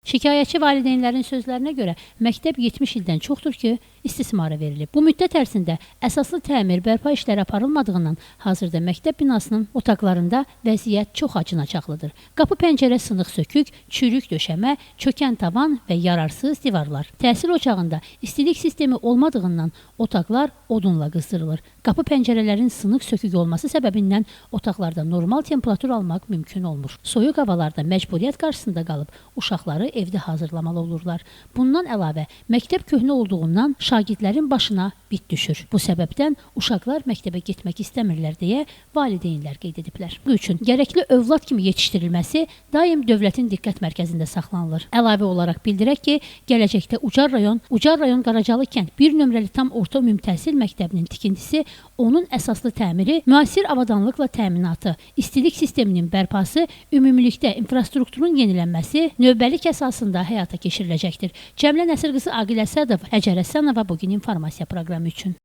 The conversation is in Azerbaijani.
Şikayətçi valideynlərin sözlərinə görə məktəb 70 ildən çoxdur ki, istismara verilib. Bu müddət ərzində əsaslı təmir, bərpa işləri aparılmadığından hazırda məktəb binasının otaqlarında vəziyyət çox acınacaqlıdır. Qapı pəncərə sınıq sökük, çürük döşəmə, çökən tavan və yararsız divarlar. Təhsil ocağında istilik sistemi olmadığından otaqlar odunla qızdırılır. Qapı pəncərələrin sınıq sökük olması səbəbindən otaqlarda normal temperatur almaq mümkün olmur. Soyuq havalarda məcburiyyət qarşısında qalıb uşaqları evdə hazırlamalı olurlar. Bundan əlavə, məktəb köhnə olduğundan şagirdlərin başına bit düşür. Bu səbəbdən uşaqlar məktəbə getmək istəmirlər deyə valideynlər qeyd ediblər. Bu üçün gərəkli övlad kimi yetişdirilməsi daim dövlətin diqqət mərkəzində saxlanılır. Əlavə olaraq bildirək ki, gələcəkdə Ucar rayon Qaracalı kənd 1 nömrəli tam orta ümumi təhsil məktəbinin tikintisi, onun əsaslı təmiri, müasir avadanlıqla təminatı, istilik sisteminin bərpası, ümumilikdə infrastrukturun yenilənməsi növbəlik əsasında həyata keçiriləcəkdir. Cəmilə Nəsir qızı Aqil Əsədov, Həcər Həsənova bugün informasiya proqramı üçün.